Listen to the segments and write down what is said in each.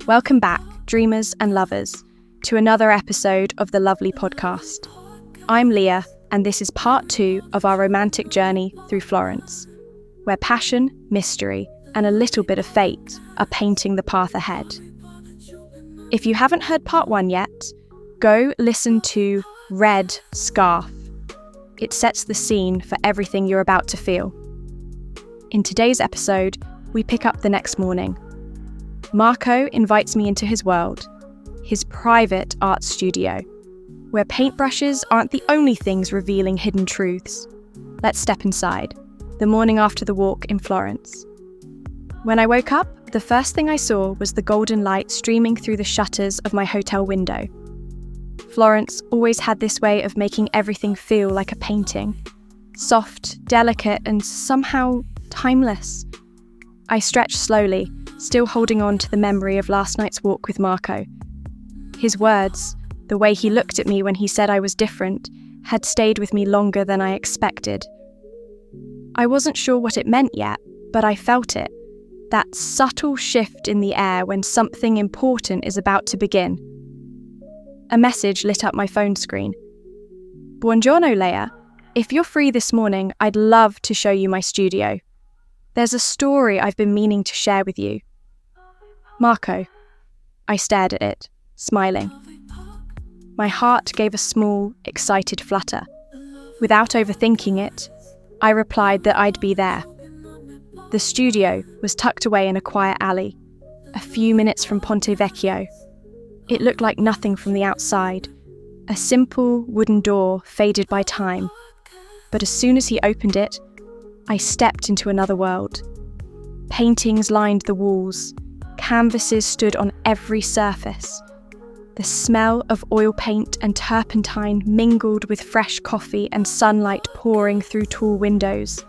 Welcome back, dreamers and lovers, to another episode of the Lovely Podcast. I'm Leah, and this is part 2 of our romantic journey through Florence, where passion, mystery, and a little bit of fate are painting the path ahead. If you haven't heard part 1 yet, go listen to Red Scarf. It sets the scene for everything you're about to feel. In today's episode, we pick up the next morning. Marco invites me into his world, his private art studio, where paintbrushes aren't the only things revealing hidden truths. Let's step inside, the morning after the walk in Florence. When I woke up, the first thing I saw was the golden light streaming through the shutters of my hotel window. Florence always had this way of making everything feel like a painting, soft, delicate, and somehow timeless. I stretched slowly, still holding on to the memory of last night's walk with Marco. His words, the way he looked at me when he said I was different, had stayed with me longer than I expected. I wasn't sure what it meant yet, but I felt it. That subtle shift in the air when something important is about to begin. A message lit up my phone screen. Buongiorno, Leah. If you're free this morning, I'd love to show you my studio. There's a story I've been meaning to share with you. Marco. I stared at it, smiling. My heart gave a small, excited flutter. Without overthinking it, I replied that I'd be there. The studio was tucked away in a quiet alley, a few minutes from Ponte Vecchio. It looked like nothing from the outside, a simple wooden door faded by time. But as soon as he opened it, I stepped into another world. Paintings lined the walls, canvases stood on every surface. The smell of oil paint and turpentine mingled with fresh coffee and sunlight pouring through tall windows.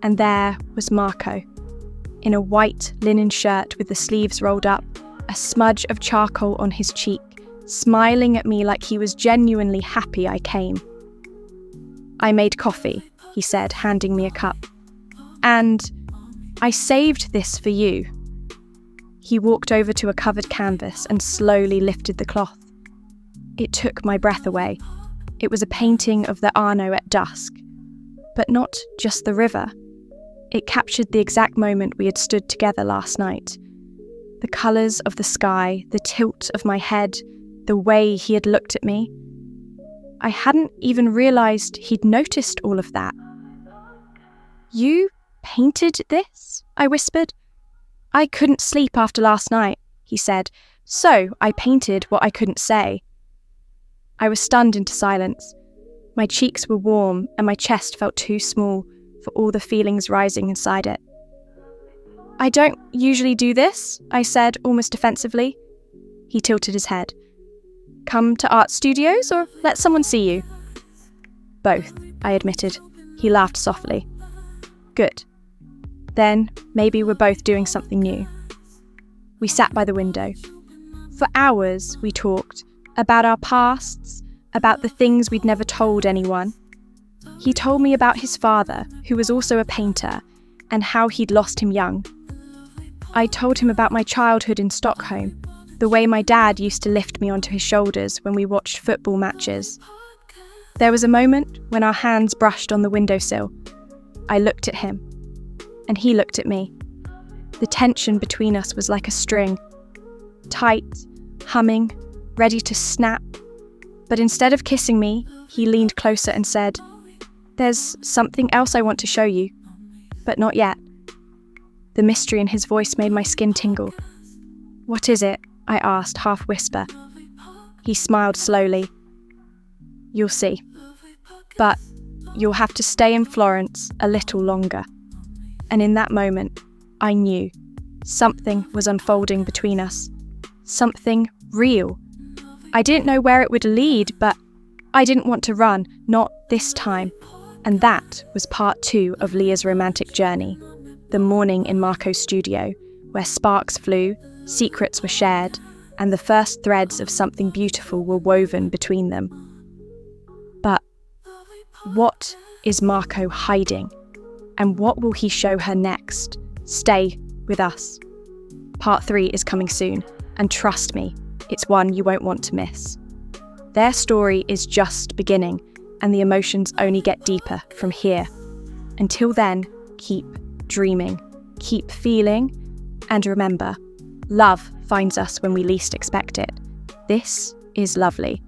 And there was Marco, in a white linen shirt with the sleeves rolled up, a smudge of charcoal on his cheek, smiling at me like he was genuinely happy I came. I made coffee, he said, handing me a cup. And I saved this for you. He walked over to a covered canvas and slowly lifted the cloth. It took my breath away. It was a painting of the Arno at dusk. But not just the river. It captured the exact moment we had stood together last night. The colours of the sky, the tilt of my head, the way he had looked at me. I hadn't even realised he'd noticed all of that. You painted this? I whispered. I couldn't sleep after last night, he said, so I painted what I couldn't say. I was stunned into silence. My cheeks were warm and my chest felt too small for all the feelings rising inside it. I don't usually do this, I said, almost defensively. He tilted his head. Come to art studios or let someone see you? Both, I admitted. He laughed softly. Good. Then maybe we're both doing something new. We sat by the window. For hours we talked about our pasts, about the things we'd never told anyone. He told me about his father, who was also a painter, and how he'd lost him young. I told him about my childhood in Stockholm, the way my dad used to lift me onto his shoulders when we watched football matches. There was a moment when our hands brushed on the windowsill. I looked at him, and he looked at me. The tension between us was like a string, tight, humming, ready to snap. But instead of kissing me, he leaned closer and said, "There's something else I want to show you, but not yet." The mystery in his voice made my skin tingle. "What is it?" I asked, half whisper. He smiled slowly. "You'll see. But you'll have to stay in Florence a little longer." And in that moment, I knew something was unfolding between us. Something real. I didn't know where it would lead, but I didn't want to run, not this time. And that was part 2 of Leah's romantic journey. The morning in Marco's studio, where sparks flew, secrets were shared, and the first threads of something beautiful were woven between them. But what is Marco hiding? And what will he show her next? Stay with us. Part 3 is coming soon, and trust me, it's one you won't want to miss. Their story is just beginning, and the emotions only get deeper from here. Until then, keep dreaming, keep feeling, and remember, love finds us when we least expect it. This is lovely.